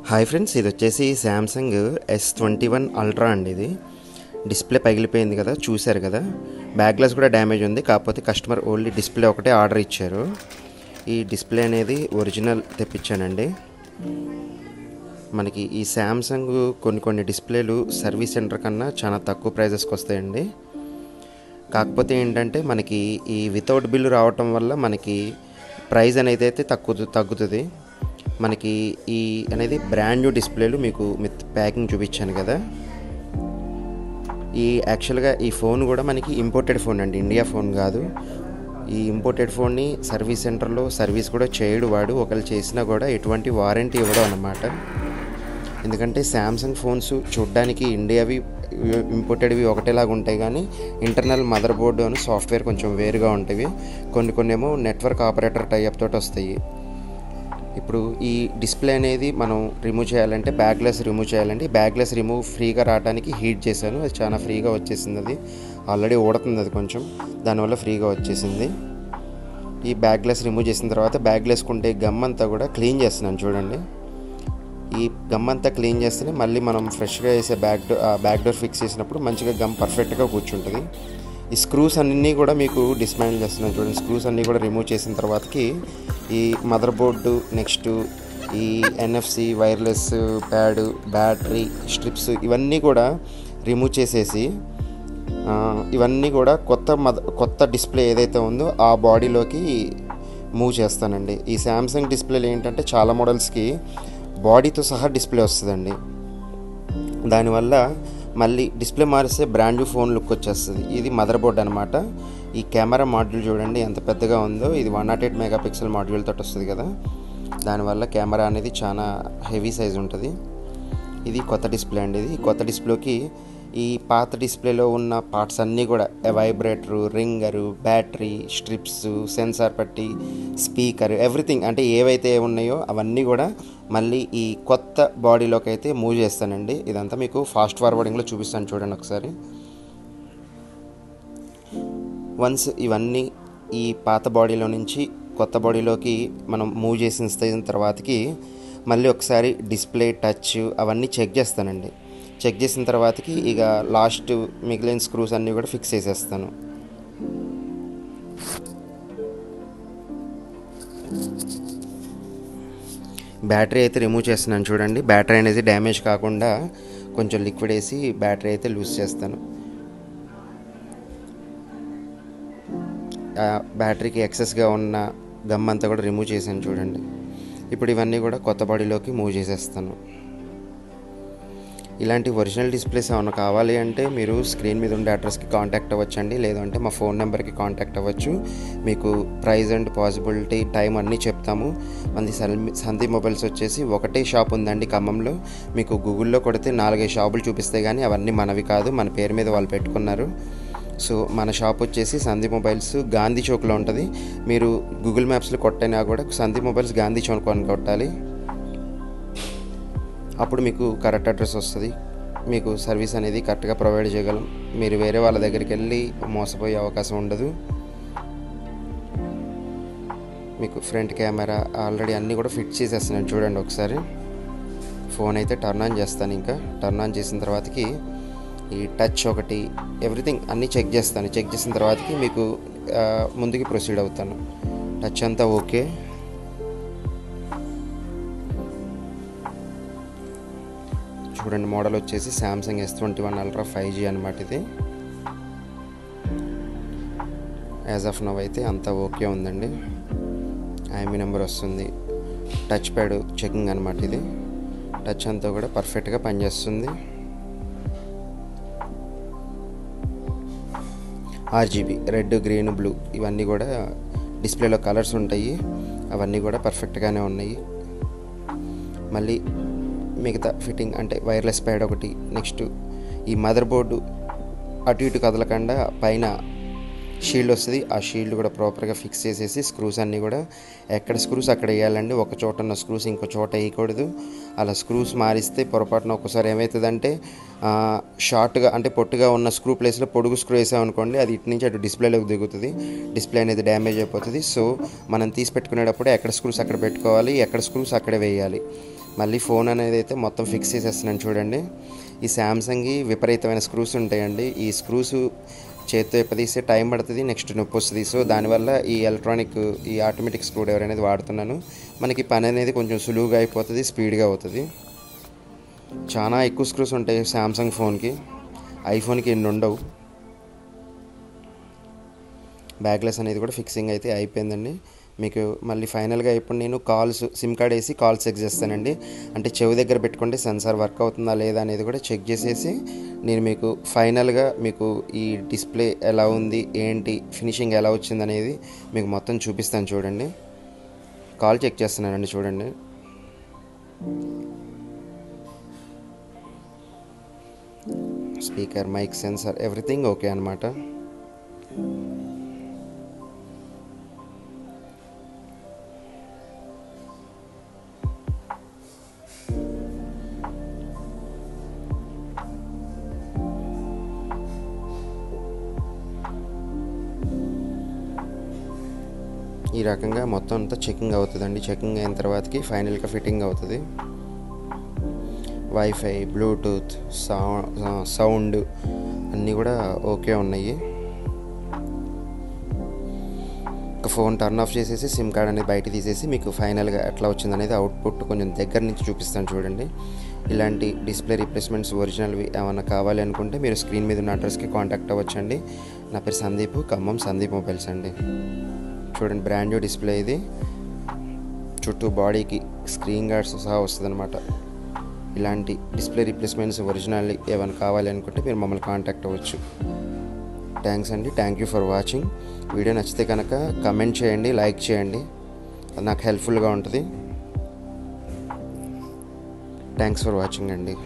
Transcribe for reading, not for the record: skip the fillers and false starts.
Hi friends, ఇది వచ్చేసి Samsung S21 ultra అండి. ఇది డిస్ప్లే పగిలిపోయింది కదా, చూశారు కదా. బ్యాక్ గ్లాస్ కూడా డ్యామేజ్ ఉంది, కాకపోతే కస్టమర్ ఓన్లీ డిస్ప్లే ఒకటే ఆర్డర్ ఇచ్చారు. ఈ డిస్ప్లే అనేది ఒరిజినల్ తెప్పించానండి. మనకి ఈ శాంసంగ్ కొన్ని డిస్ప్లేలు సర్వీస్ సెంటర్ కన్నా చాలా తక్కువ ప్రైజెస్కి వస్తాయండి. కాకపోతే ఏంటంటే మనకి ఈ వితౌట్ బిల్లు రావటం వల్ల మనకి ప్రైస్ అనేది అయితే తగ్గుతుంది. మనకి ఈ అనేది బ్రాండ్ న్యూ డిస్ప్లేలు మీకు ప్యాకింగ్ చూపించాను కదా. యాక్చువల్గా ఈ ఫోన్ కూడా మనకి ఇంపోర్టెడ్ ఫోన్ అండి, ఇండియా ఫోన్ కాదు. ఈ ఇంపోర్టెడ్ ఫోన్ని సర్వీస్ సెంటర్లో సర్వీస్ కూడా చేయడు వాడు. ఒకవేళ చేసినా కూడా ఎటువంటి వారంటీ ఇవ్వడం అన్నమాట. ఎందుకంటే శాంసంగ్ ఫోన్స్ చూడ్డానికి ఇండియావి ఇంపోర్టెడ్వి ఒకటేలాగా ఉంటాయి, కానీ ఇంటర్నల్ మదర్ బోర్డు అని సాఫ్ట్వేర్ కొంచెం వేరుగా ఉంటాయి. కొన్ని ఏమో నెట్వర్క్ ఆపరేటర్ టైప్ తోటి వస్తాయి. ఇప్పుడు ఈ డిస్ప్లే అనేది మనం రిమూవ్ చేయాలంటే బ్యాక్ గ్లాస్ రిమూవ్ చేయాలంటే బ్యాక్ గ్లాస్ రిమూవ్ ఫ్రీగా రావడానికి హీట్ చేశాను. అది చాలా ఫ్రీగా వచ్చేసింది. అది ఆల్రెడీ ఊడుతుంది, అది కొంచెం దానివల్ల ఫ్రీగా వచ్చేసింది. ఈ బ్యాక్ గ్లాస్ రిమూవ్ చేసిన తర్వాత బ్యాక్ గ్లాస్కి ఉంటే గమ్ అంతా కూడా క్లీన్ చేస్తున్నాను చూడండి. ఈ గమ్ అంతా క్లీన్ చేస్తేనే మళ్ళీ మనం ఫ్రెష్గా వేసే బ్యాక్ డోర్ ఫిక్స్ చేసినప్పుడు మంచిగా గమ్ పర్ఫెక్ట్గా కూర్చుంటుంది. ఈ స్క్రూస్ అన్నీ కూడా మీకు డిస్మాంటిల్ చేస్తున్నాను చూడండి. స్క్రూస్ అన్నీ కూడా రిమూవ్ చేసిన తర్వాతకి ఈ మదర్ బోర్డు, నెక్స్ట్ ఈ NFC wireless pad, battery strips ఇవన్నీ కూడా రిమూవ్ చేసేసి ఇవన్నీ కూడా కొత్త డిస్ప్లే ఏదైతే ఉందో ఆ బాడీలోకి మూవ్ చేస్తానండి. ఈ శాంసంగ్ డిస్ప్లేలు ఏంటంటే చాలా మోడల్స్కి బాడీతో సహా డిస్ప్లే వస్తుందండి. దానివల్ల మళ్ళీ డిస్ప్లే మారిస్తే బ్రాండ్ న్యూ ఫోన్ లుక్ వచ్చేస్తుంది. ఇది మదర్ బోర్డ్ అనమాట. ఈ కెమెరా మాడ్యూల్ చూడండి ఎంత పెద్దగా ఉందో. ఇది 108 మెగాపిక్సెల్ మాడ్యూల్ తోటి వస్తుంది కదా, దానివల్ల కెమెరా అనేది చాలా హెవీ సైజ్ ఉంటుంది. ఇది కొత్త డిస్ప్లే అండి. ఇది కొత్త డిస్ప్లేకి ఈ పాత డిస్ప్లేలో ఉన్న పార్ట్స్ అన్నీ కూడా వైబ్రేటరు, రింగరు, బ్యాటరీ స్ట్రిప్స్, సెన్సార్ పట్టి, స్పీకర్, ఎవ్రీథింగ్ అంటే ఏవైతే ఉన్నాయో అవన్నీ కూడా మళ్ళీ ఈ కొత్త బాడీలోకి అయితే మూవ్ చేస్తానండి. ఇదంతా మీకు ఫాస్ట్ ఫార్వర్డింగ్లో చూపిస్తాను చూడండి ఒకసారి. వన్స్ ఇవన్నీ ఈ పాత బాడీలో నుంచి కొత్త బాడీలోకి మనం మూవ్ చేసిన తర్వాతకి మళ్ళీ ఒకసారి డిస్ప్లే, టచ్ అవన్నీ చెక్ చేస్తానండి. చెక్ చేసిన తర్వాతకి ఇక లాస్ట్ మిగిలిన స్క్రూస్ అన్నీ కూడా ఫిక్స్ చేసేస్తాను. బ్యాటరీ అయితే రిమూవ్ చేస్తున్నాను చూడండి. బ్యాటరీ అనేది డ్యామేజ్ కాకుండా కొంచెం లిక్విడ్ వేసి బ్యాటరీ అయితే లూజ్ చేస్తాను. బ్యాటరీకి ఎక్సెస్గా ఉన్న గమ్ అంతా కూడా రిమూవ్ చేశాను చూడండి. ఇప్పుడు ఇవన్నీ కూడా కొత్త బాడీలోకి మూవ్ చేసేస్తాను. ఇలాంటి ఒరిజినల్ డిస్ప్లేస్ ఏమైనా కావాలి అంటే మీరు స్క్రీన్ మీద ఉండే అడ్రస్కి కాంటాక్ట్ అవ్వచ్చండి, లేదంటే మా ఫోన్ నెంబర్కి కాంటాక్ట్ అవ్వచ్చు. మీకు ప్రైస్ అండ్ పాసిబిలిటీ, టైం అన్నీ చెప్తాము. మనది సందీప్ మొబైల్స్ వచ్చేసి ఒకటే షాప్ ఉందండి ఖమ్మంలో. మీకు గూగుల్లో కొడితే 4-5 షాపులు చూపిస్తే కానీ అవన్నీ మనవి కాదు, మన పేరు మీద వాళ్ళు పెట్టుకున్నారు. సో మన షాప్ వచ్చేసి సందీప్ మొబైల్స్ గాంధీ చౌక్లో ఉంటుంది. మీరు గూగుల్ మ్యాప్స్లో కొట్టైనా కూడా సందీప్ మొబైల్స్ గాంధీ చౌక్ అని కొట్టాలి, అప్పుడు మీకు కరెక్ట్ అడ్రస్ వస్తుంది. మీకు సర్వీస్ అనేది కరెక్ట్గా ప్రొవైడ్ చేయగలం. మీరు వేరే వాళ్ళ దగ్గరికి వెళ్ళి మోసపోయే అవకాశం ఉండదు. మీకు ఫ్రంట్ కెమెరా ఆల్రెడీ అన్నీ కూడా ఫిట్ చేసేస్తున్నాను చూడండి ఒకసారి. ఫోన్ అయితే టర్న్ ఆన్ చేస్తాను. ఇంకా టర్న్ ఆన్ చేసిన తర్వాతకి ఈ టచ్ ఒకటి, ఎవ్రీథింగ్ అన్నీ చెక్ చేస్తాను. చెక్ చేసిన తర్వాతకి మీకు ముందుకి ప్రొసీడ్ అవుతాను. టచ్ అంతా ఓకే. చూడండి, మోడల్ వచ్చేసి శాంసంగ్ S21 అల్ట్రా 5G అనమాట. ఇది యాజ్ ఆఫ్ నవ్ అయితే అంతా ఓకే ఉందండి. IMEI నెంబర్ వస్తుంది. టచ్ ప్యాడ్ చెకింగ్ అనమాట. ఇది టచ్ అంతా కూడా పర్ఫెక్ట్గా పనిచేస్తుంది. RGB రెడ్, గ్రీన్, బ్లూ ఇవన్నీ కూడా డిస్ప్లేలో కలర్స్ ఉంటాయి. అవన్నీ కూడా పర్ఫెక్ట్గానే ఉన్నాయి. మళ్ళీ మిగతా ఫిట్టింగ్ అంటే వైర్లెస్ ప్యాడ్ ఒకటి, నెక్స్ట్ ఈ మదర్ బోర్డు అటు ఇటు కదలకుండా పైన షీల్డ్ వస్తుంది. ఆ షీల్డ్ కూడా ప్రాపర్గా ఫిక్స్ చేసేసి స్క్రూస్ అన్నీ కూడా ఎక్కడ స్క్రూస్ అక్కడ వేయాలండి. ఒక చోట ఉన్న స్క్రూస్ ఇంకో చోట వేయకూడదు. అలా స్క్రూస్ మారిస్తే పొరపాటున ఒక్కసారి ఏమవుతుందంటే షార్ట్గా అంటే పొట్టుగా ఉన్న స్క్రూ ప్లేస్లో పొడుగు స్క్రూ వేసామనుకోండి, అది ఇటు నుంచి అటు డిస్ప్లేలోకి దిగుతుంది. డిస్ప్లే అనేది డ్యామేజ్ అయిపోతుంది. సో మనం తీసి పెట్టుకునేటప్పుడు ఎక్కడ స్క్రూస్ అక్కడ పెట్టుకోవాలి, ఎక్కడ స్క్రూస్ అక్కడే వేయాలి. మళ్ళీ ఫోన్ అనేది అయితే మొత్తం ఫిక్స్ చేసేస్తున్నాను చూడండి. ఈ శాంసంగ్కి విపరీతమైన స్క్రూస్ ఉంటాయండి. ఈ స్క్రూస్ చేత్తో ఎప్పదీస్తే టైం పడుతుంది, నెక్స్ట్ నొప్పి వస్తుంది. సో దానివల్ల ఈ ఆటోమేటిక్ స్క్రూ డ్రైవర్ అనేది వాడుతున్నాను. మనకి పని అనేది కొంచెం సులువుగా అయిపోతుంది, స్పీడ్గా అవుతుంది. చాలా ఎక్కువ స్క్రూస్ ఉంటాయి శాంసంగ్ ఫోన్కి, ఐఫోన్కి ఎన్ని ఉండవు. బ్యాక్లెస్ అనేది కూడా ఫిక్సింగ్ అయితే అయిపోయిందండి. మీకు మళ్ళీ ఫైనల్గా ఇప్పుడు నేను సిమ్ కార్డ్ వేసి కాల్స్ చెక్ చేస్తానండి. అంటే చెవి దగ్గర పెట్టుకుంటే సెన్సార్ వర్క్ అవుతుందా లేదా అనేది కూడా చెక్ చేసేసి నేను మీకు ఫైనల్గా మీకు ఈ డిస్ప్లే ఎలా ఉంది, ఏంటి ఫినిషింగ్ ఎలా వచ్చింది అనేది మీకు మొత్తం చూపిస్తాను చూడండి. కాల్ చెక్ చేస్తున్నానండి చూడండి. Speaker, mic, sensor everything okay అనమాట. ఈ రకంగా మొత్తం అంతా చెకింగ్ అవుతుందండి. చెకింగ్ అయిన తర్వాతకి ఫైనల్గా ఫిట్టింగ్ అవుతుంది. వైఫై, బ్లూటూత్, సౌండ్ అన్నీ కూడా ఓకే ఉన్నాయి. ఒక ఫోన్ టర్న్ ఆఫ్ చేసేసి సిమ్ కార్డ్ అనేది బయట తీసేసి మీకు ఫైనల్గా ఎట్లా వచ్చిందనేది అవుట్పుట్ కొంచెం దగ్గర నుంచి చూపిస్తాను చూడండి. ఇలాంటి డిస్ప్లే రీప్లేస్మెంట్స్ ఒరిజినల్వి ఏమైనా కావాలి అనుకుంటే మీరు స్క్రీన్ మీద ఉన్న అడ్రస్కి కాంటాక్ట్ అవ్వచ్చండి. నా పేరు సందీప్, ఖమ్మం సందీప్ మొబైల్స్ అండి. చూడండి బ్రాండ్ న్యూ డిస్ప్లే ఇది. చుట్టూ బాడీకి స్క్రీన్ గార్డ్స్ సహా వస్తుంది అనమాట. ఇలాంటి డిస్ప్లే రీప్లేస్మెంట్స్ ఒరిజినల్ ఏమైనా కావాలి అనుకుంటే మీరు మమ్మల్ని కాంటాక్ట్ అవ్వచ్చు. థ్యాంక్స్ అండి. Thank you for watching. Video నచ్చితే కనుక కమెంట్ చేయండి, లైక్ చేయండి, అది నాకు హెల్ప్ఫుల్గా ఉంటుంది. థ్యాంక్స్ ఫర్ వాచింగ్ అండి.